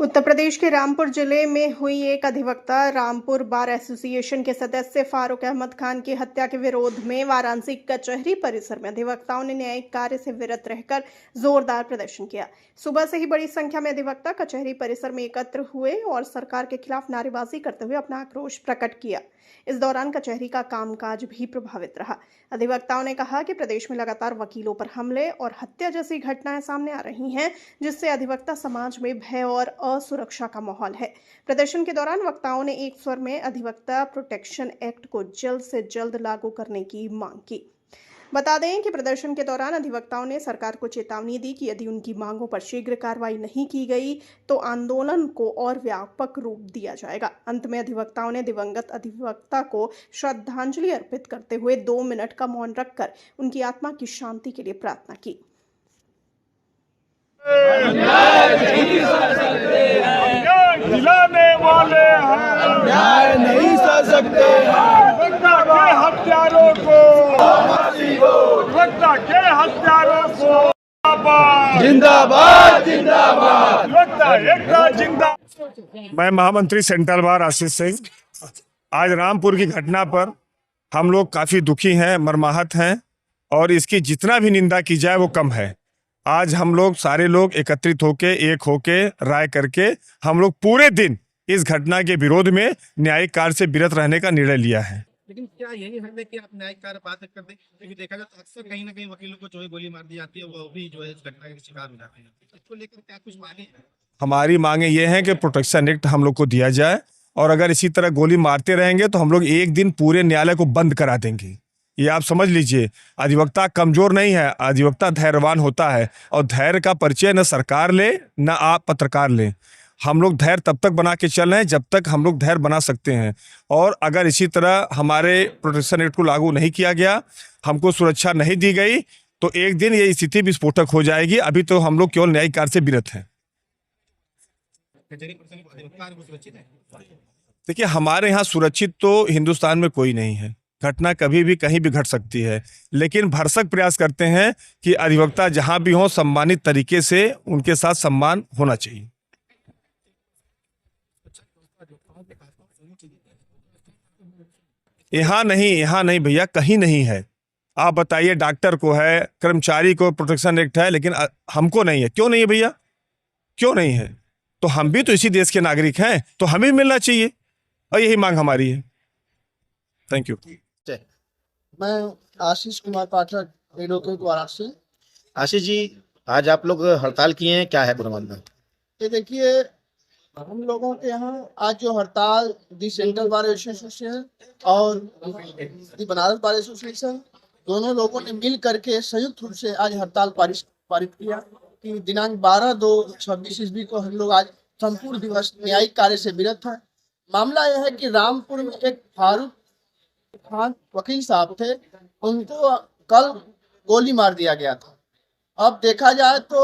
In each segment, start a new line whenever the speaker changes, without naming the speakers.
उत्तर प्रदेश के रामपुर जिले में हुई एक अधिवक्ता रामपुर बार एसोसिएशन के सदस्य फारूक अहमद खान की हत्या के विरोध में वाराणसी कचहरी परिसर में अधिवक्ताओं ने न्यायिक कार्य से विरत रहकर जोरदार प्रदर्शन किया। सुबह से ही बड़ी संख्या में अधिवक्ता कचहरी परिसर में एकत्र हुए और सरकार के खिलाफ नारेबाजी करते हुए अपना आक्रोश प्रकट किया। इस दौरान कचहरी का कामकाज भी प्रभावित रहा। अधिवक्ताओं ने कहा कि प्रदेश में लगातार वकीलों पर हमले और हत्या जैसी घटनाएं सामने आ रही हैं, जिससे अधिवक्ता समाज में भय और असुरक्षा का माहौल है। प्रदर्शन के दौरान वक्ताओं ने एक स्वर में अधिवक्ता प्रोटेक्शन एक्ट को जल्द से जल्द लागू करने की मांग की। बता दें कि प्रदर्शन के दौरान अधिवक्ताओं ने सरकार को चेतावनी दी कि यदि उनकी मांगों पर शीघ्र कार्रवाई नहीं की गई तो आंदोलन को और व्यापक रूप दिया जाएगा। अंत में अधिवक्ताओं ने दिवंगत अधिवक्ता को श्रद्धांजलि अर्पित करते हुए 2 मिनट का मौन रखकर उनकी आत्मा की शांति के लिए प्रार्थना की।
दिलाने वाले हैं,
न्याय नहीं सह सकते
वक्ता के हत्यारों को, वक्ता के हत्यारों को
जिंदाबाद जिंदाबाद।
वक्ता एकता जिंदाबाद। मैं महामंत्री सेंट्रल बार आशीष सिंह। आज रामपुर की घटना पर हम लोग काफी दुखी हैं, मर्माहत हैं और इसकी जितना भी निंदा की जाए वो कम है। आज हम लोग सारे लोग एकत्रित होके एक होके राय करके हम लोग पूरे दिन इस घटना के विरोध में न्यायिक कार्य से विरत रहने का निर्णय लिया है।
लेकिन क्या यही है कि आप न्यायिक कार्य बात कर दें, क्योंकि देखा जाए तो अक्सर कहीं ना कहीं वकीलों को जो है गोली मार दी जाती है, वो भी जो है इस घटना के शिकार हो जाते हैं। इसको लेकर क्या कुछ मांगे?
हमारी मांगे ये हैं कि प्रोटेक्शन एक्ट हम लोग को दिया जाए और अगर इसी तरह गोली मारते रहेंगे तो हम लोग एक दिन पूरे न्यायालय को बंद करा देंगे। ये आप समझ लीजिए, अधिवक्ता कमजोर नहीं है, अधिवक्ता धैर्यवान होता है और धैर्य का परिचय न सरकार ले न आप पत्रकार ले। हम लोग धैर्य तब तक बना के चल रहे हैं जब तक हम लोग धैर्य बना सकते हैं और अगर इसी तरह हमारे प्रोटेक्शन एक्ट को लागू नहीं किया गया, हमको सुरक्षा नहीं दी गई तो एक दिन ये स्थिति विस्फोटक हो जाएगी। अभी तो हम लोग केवल न्यायिक कार्य से विरत हैं। देखिए, हमारे यहाँ सुरक्षित तो हिंदुस्तान में कोई नहीं है। घटना कभी भी कहीं भी घट सकती है, लेकिन भरसक प्रयास करते हैं कि अधिवक्ता जहां भी हो सम्मानित तरीके से उनके साथ सम्मान होना चाहिए। यहाँ नहीं भैया, कहीं नहीं है। आप बताइए, डॉक्टर को है, कर्मचारी को प्रोटेक्शन एक्ट है, लेकिन हमको नहीं है। क्यों नहीं है भैया? क्यों नहीं है? तो हम भी तो इसी देश के नागरिक हैं, तो हमें मिलना चाहिए और यही मांग हमारी है। Thank you.
मैं आशीष कुमार पाठक, एडवोकेट वाराणसी।
आशीष जी, आज आप लोग हड़ताल किए हैं, क्या है पूरा मामला?
ये देखिए, हम लोगों के यहाँ आज जो हड़ताल दी सेंट्रल बार एसोसिएशन और दी बनारस बार एसोसिएशन, दोनों लोगों ने मिल करके संयुक्त रूप से आज हड़ताल पारित किया कि दिनांक 12/2/26 ईस्वी को हम लोग आज संपूर्ण दिवस न्यायिक कार्य से विरत है। मामला यह है कि रामपुर में एक फारूक खान वकील साहब थे, उनको कल गोली मार दिया गया था। अब देखा जाए तो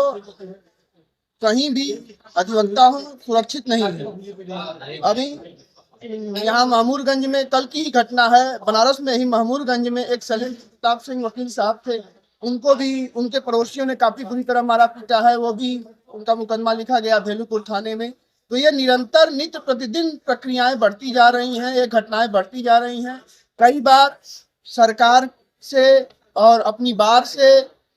कहीं भी अधिवक्ता हो सुरक्षित नहीं है। अभी यहाँ महमूदगंज में कल की ही घटना है, बनारस में ही महमूदगंज में एक सलीम प्रताप सिंह वकील साहब थे, उनको भी उनके पड़ोसियों ने काफी बुरी तरह मारा पीटा है। वो भी उनका मुकदमा लिखा गया भेलूपुर थाने में। तो ये निरंतर नित्य प्रतिदिन प्रक्रियाएं बढ़ती जा रही हैं, ये घटनाएं बढ़ती जा रही हैं। कई बार सरकार से और अपनी बार से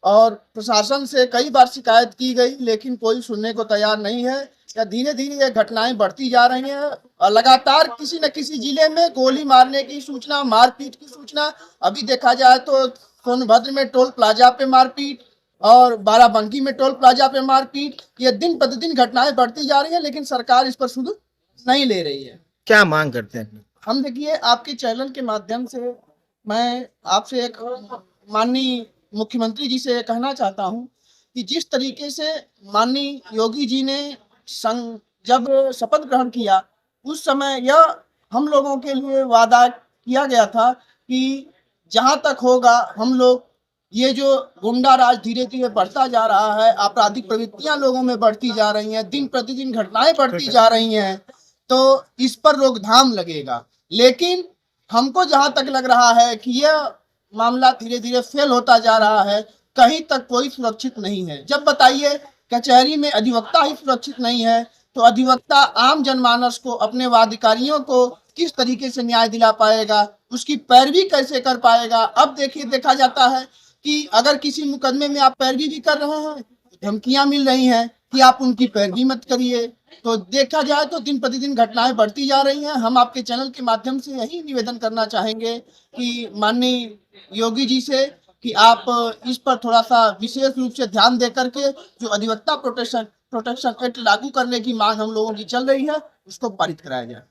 और प्रशासन से कई बार शिकायत की गई, लेकिन कोई सुनने को तैयार नहीं है। या धीरे धीरे ये घटनाएं बढ़ती जा रही हैं और लगातार किसी न किसी जिले में गोली मारने की सूचना, मारपीट की सूचना। अभी देखा जाए तो सोनभद्र में टोल प्लाजा पे मारपीट और बाराबंकी में टोल प्लाजा पे मारपीट। ये दिन प्रतिदिन घटनाएं बढ़ती जा रही है, लेकिन सरकार इस पर सुध नहीं ले रही है।
क्या मांग करते हैं
हम? देखिए, आपके चैनल के माध्यम से मैं आपसे एक माननीय मुख्यमंत्री जी से कहना चाहता हूं कि जिस तरीके से माननीय योगी जी ने जब शपथ ग्रहण किया, उस समय यह हम लोगों के लिए वादा किया गया था कि जहां तक होगा हम लोग ये जो गुंडा राज धीरे धीरे बढ़ता जा रहा है, आपराधिक प्रवृत्तियां लोगों में बढ़ती जा रही हैं, दिन प्रतिदिन घटनाएं बढ़ती जा रही हैं, तो इस पर रोकथाम लगेगा। लेकिन हमको जहां तक लग रहा है कि यह मामला धीरे धीरे फेल होता जा रहा है, कहीं तक कोई सुरक्षित नहीं है। जब बताइए कचहरी में अधिवक्ता ही सुरक्षित नहीं है, तो तो अधिवक्ता आम जनमानस को, अपने वादिकारियों को किस तरीके से न्याय दिला पाएगा, उसकी पैरवी कैसे कर पाएगा। अब देखिए, देखा जाता है कि अगर किसी मुकदमे में आप पैरवी भी कर रहे हैं, धमकियां मिल रही हैं कि आप उनकी पैरवी मत करिए। तो देखा जाए तो दिन प्रतिदिन घटनाएं बढ़ती जा रही हैं। हम आपके चैनल के माध्यम से यही निवेदन करना चाहेंगे कि माननीय योगी जी से कि आप इस पर थोड़ा सा विशेष रूप से ध्यान दे करके जो अधिवक्ता प्रोटेक्शन एक्ट लागू करने की मांग हम लोगों की चल रही है, उसको पारित कराया जाए।